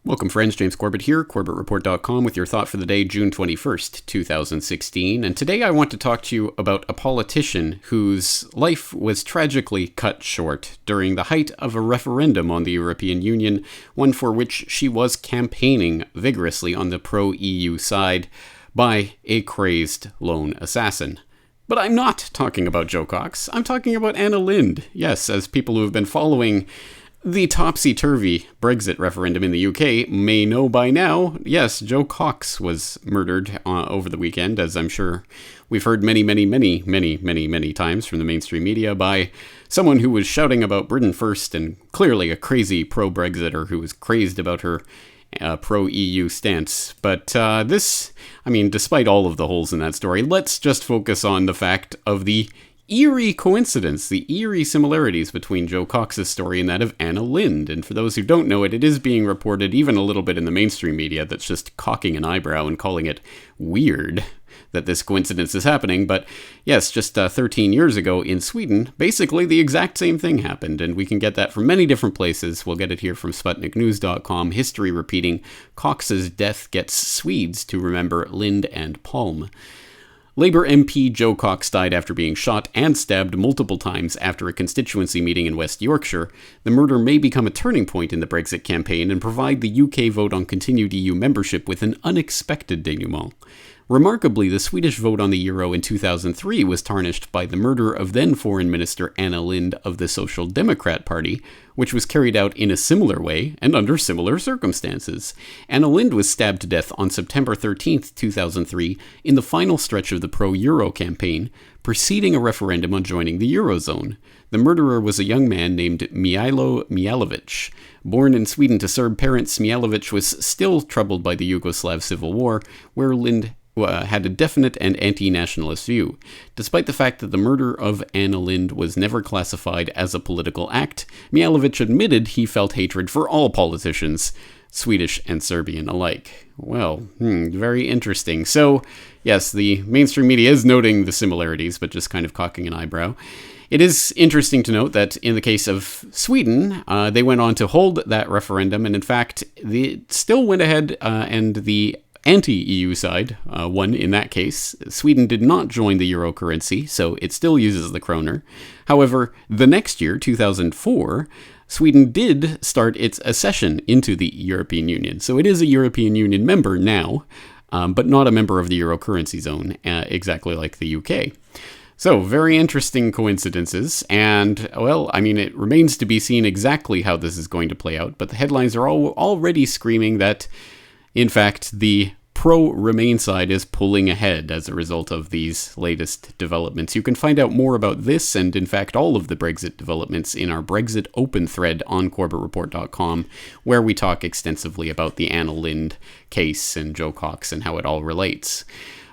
Welcome friends, James Corbett here, CorbettReport.com with your thought for the day, June 21st, 2016. And today I want to talk to you about a politician whose life was tragically cut short during the height of a referendum on the European Union, one for which she was campaigning vigorously on the pro-EU side by a crazed lone assassin. But I'm not talking about Jo Cox, I'm talking about Anna Lindh. Yes, as people who have been following the topsy-turvy Brexit referendum in the UK may know by now, yes, Jo Cox was murdered over the weekend, as I'm sure we've heard many times from the mainstream media, by someone who was shouting about Britain first and clearly a crazy pro-Brexiter who was crazed about her pro-EU stance. But despite all of the holes in that story, let's just focus on the fact of the eerie coincidence, the eerie similarities between Jo Cox's story and that of Anna Lindh. And for those who don't know it, it is being reported even a little bit in the mainstream media that's just cocking an eyebrow and calling it weird that this coincidence is happening. But yes, just 13 years ago in Sweden, basically the exact same thing happened, and we can get that from many different places. We'll get it here from SputnikNews.com. History repeating, Cox's death gets Swedes to remember Lindh and Palm. Labour MP Jo Cox died after being shot and stabbed multiple times after a constituency meeting in West Yorkshire. The murder may become a turning point in the Brexit campaign and provide the UK vote on continued EU membership with an unexpected denouement. Remarkably, the Swedish vote on the euro in 2003 was tarnished by the murder of then Foreign Minister Anna Lindh of the Social Democrat Party, which was carried out in a similar way and under similar circumstances. Anna Lindh was stabbed to death on September 13, 2003, in the final stretch of the pro-Euro campaign, preceding a referendum on joining the Eurozone. The murderer was a young man named Mihailo Mialovic. Born in Sweden to Serb parents, Mialovic was still troubled by the Yugoslav Civil War, where Lindh had a definite and anti-nationalist view. Despite the fact that the murder of Anna Lindh was never classified as a political act, Mialovic admitted he felt hatred for all politicians, Swedish and Serbian alike. Well, very interesting. So, yes, the mainstream media is noting the similarities, but just kind of cocking an eyebrow. It is interesting to note that in the case of Sweden, they went on to hold that referendum, and in fact, they still went ahead and the anti-EU side won in that case. Sweden did not join the euro currency, so it still uses the kroner. However, the next year, 2004, Sweden did start its accession into the European Union. So it is a European Union member now, but not a member of the euro currency zone, exactly like the UK. So, very interesting coincidences, and, well, it remains to be seen exactly how this is going to play out, but the headlines are already screaming that, in fact, the pro-Remain side is pulling ahead as a result of these latest developments. You can find out more about this and, in fact, all of the Brexit developments in our Brexit Open thread on CorbettReport.com, where we talk extensively about the Anna Lindh case and Jo Cox and how it all relates.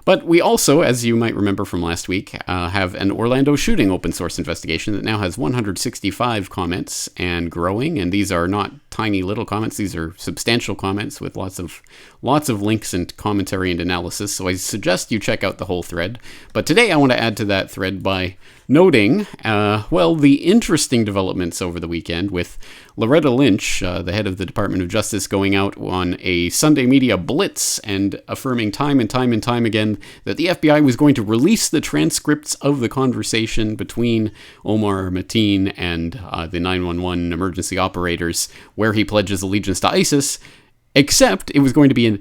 But we also, as you might remember from last week, have an Orlando shooting open source investigation that now has 165 comments and growing. And these are not tiny little comments; these are substantial comments with lots of links and commentary and analysis. So I suggest you check out the whole thread. But today I want to add to that thread by noting, the interesting developments over the weekend with Loretta Lynch, the head of the Department of Justice, going out on a Sunday media blitz and affirming time and time again that the FBI was going to release the transcripts of the conversation between Omar Mateen and the 911 emergency operators, where he pledges allegiance to ISIS, except it was going to be a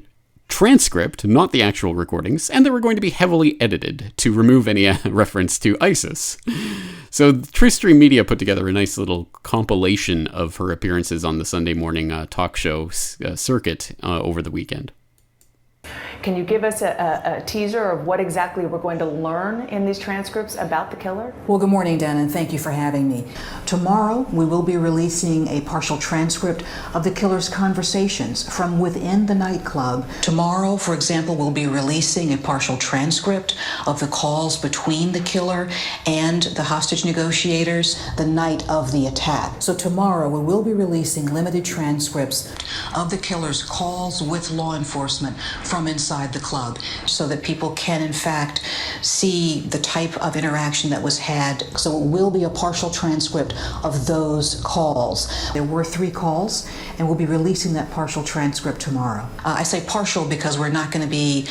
transcript, not the actual recordings, and they were going to be heavily edited to remove any reference to ISIS. So Tristream Media put together a nice little compilation of her appearances on the Sunday morning talk show circuit over the weekend. Can you give us a teaser of what exactly we're going to learn in these transcripts about the killer? Well, good morning, Dan, and thank you for having me. Tomorrow, we will be releasing a partial transcript of the killer's conversations from within the nightclub. Tomorrow, for example, we'll be releasing a partial transcript of the calls between the killer and the hostage negotiators the night of the attack. So tomorrow, we will be releasing limited transcripts of the killer's calls with law enforcement from inside inside the club so that people can, in fact, see the type of interaction that was had. So it will be a partial transcript of those calls. There were 3 calls, and we'll be releasing that partial transcript tomorrow. I say partial because we're not going to be,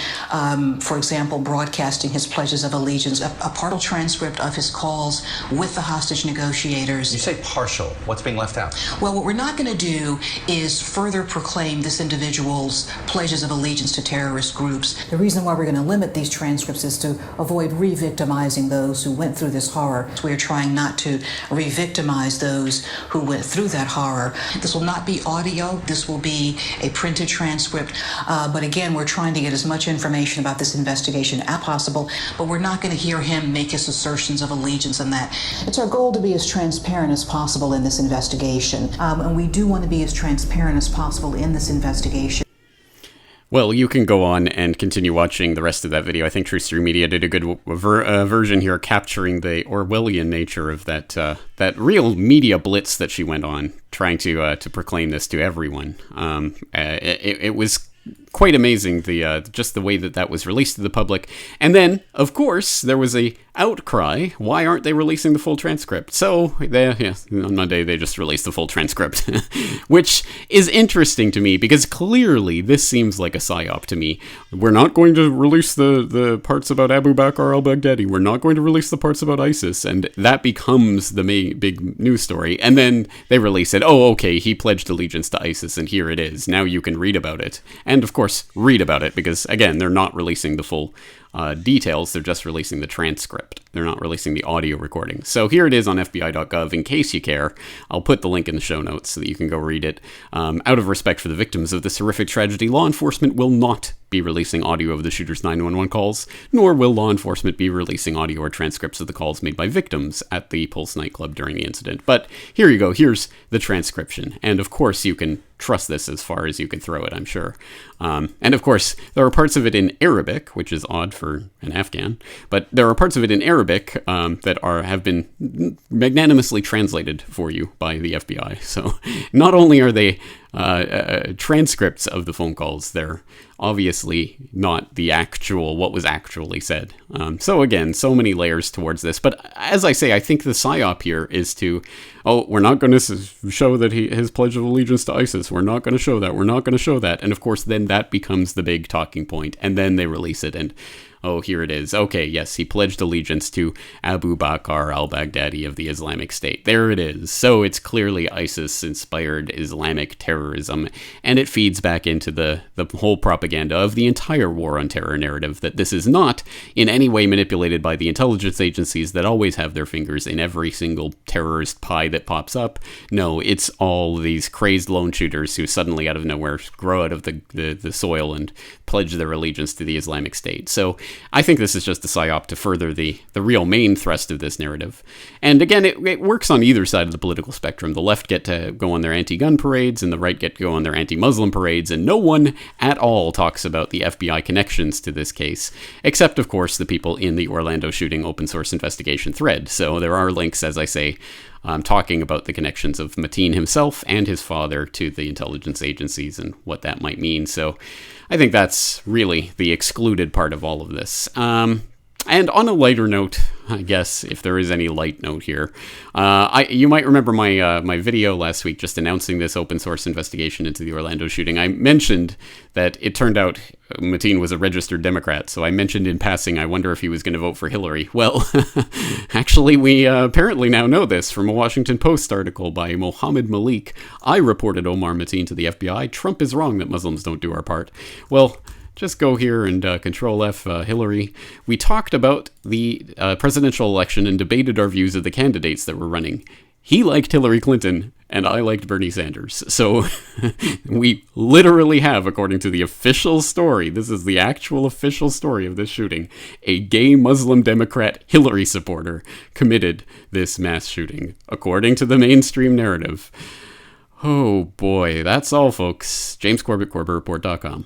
for example, broadcasting his pledges of allegiance. A partial transcript of his calls with the hostage negotiators. You say partial. What's being left out? Well, what we're not going to do is further proclaim this individual's pledges of allegiance to terrorist groups. The reason why we're going to limit these transcripts is to avoid re-victimizing those who went through this horror. We are trying not to re-victimize those who went through that horror. This will not be audio. This will be a printed transcript. But again, we're trying to get as much information about this investigation as possible, but we're not going to hear him make his assertions of allegiance and that. It's our goal to be as transparent as possible in this investigation, and we do want to be as transparent as possible in this investigation. Well, you can go on and continue watching the rest of that video. I think Truth Through Media did a good version here, capturing the Orwellian nature of that real media blitz that she went on, trying to proclaim this to everyone. It was quite amazing, just the way that was released to the public. And then, of course, there was a outcry. Why aren't they releasing the full transcript? So, on Monday, they just released the full transcript, which is interesting to me because clearly this seems like a psyop to me. We're not going to release the parts about Abu Bakr al-Baghdadi. We're not going to release the parts about ISIS. And that becomes the big news story. And then they release it. Oh, okay, he pledged allegiance to ISIS, and here it is. Now you can read about it. And, of course, read about it because, again, they're not releasing the full details. They're just releasing the transcript. They're not releasing the audio recording. So here it is on FBI.gov in case you care. I'll put the link in the show notes so that you can go read it. Out of respect for the victims of this horrific tragedy, law enforcement will not be releasing audio of the shooter's 911 calls, nor will law enforcement be releasing audio or transcripts of the calls made by victims at the Pulse nightclub during the incident. But here you go. Here's the transcription. And of course, you can trust this as far as you can throw it, I'm sure. And of course, there are parts of it in Arabic, which is odd for an Afghan, but there are parts of it in Arabic that have been magnanimously translated for you by the FBI. So not only are they transcripts of the phone calls, they're obviously not what was actually said. So again, so many layers towards this. But as I say, I think the psyop here is we're not going to show that his pledge of allegiance to ISIS. We're not going to show that. We're not going to show that. And of course, then that becomes the big talking point. And then they release it and oh, here it is. Okay, yes, he pledged allegiance to Abu Bakr al-Baghdadi of the Islamic State. There it is. So it's clearly ISIS-inspired Islamic terrorism, and it feeds back into the whole propaganda of the entire war on terror narrative that this is not in any way manipulated by the intelligence agencies that always have their fingers in every single terrorist pie that pops up. No, it's all these crazed lone shooters who suddenly out of nowhere grow out of the soil and pledge their allegiance to the Islamic State. So I think this is just a psyop to further the real main thrust of this narrative. And again, it works on either side of the political spectrum. The left get to go on their anti-gun parades, and the right get to go on their anti-Muslim parades, and no one at all talks about the FBI connections to this case, except, of course, the people in the Orlando shooting open source investigation thread. So there are links, as I say, talking about the connections of Mateen himself and his father to the intelligence agencies and what that might mean. So I think that's really the excluded part of all of this. And on a lighter note, I guess, if there is any light note here, you might remember my video last week just announcing this open source investigation into the Orlando shooting. I mentioned that it turned out Mateen was a registered Democrat, so I mentioned in passing, I wonder if he was going to vote for Hillary. Well, actually, we apparently now know this from a Washington Post article by Mohammed Malik. I reported Omar Mateen to the FBI. Trump is wrong that Muslims don't do our part. Well, just go here and Control F Hillary. We talked about the presidential election and debated our views of the candidates that were running. He liked Hillary Clinton, and I liked Bernie Sanders. So we literally have, according to the official story, this is the actual official story of this shooting, a gay Muslim Democrat Hillary supporter committed this mass shooting, according to the mainstream narrative. Oh boy, that's all, folks. James Corbett, CorbettReport.com.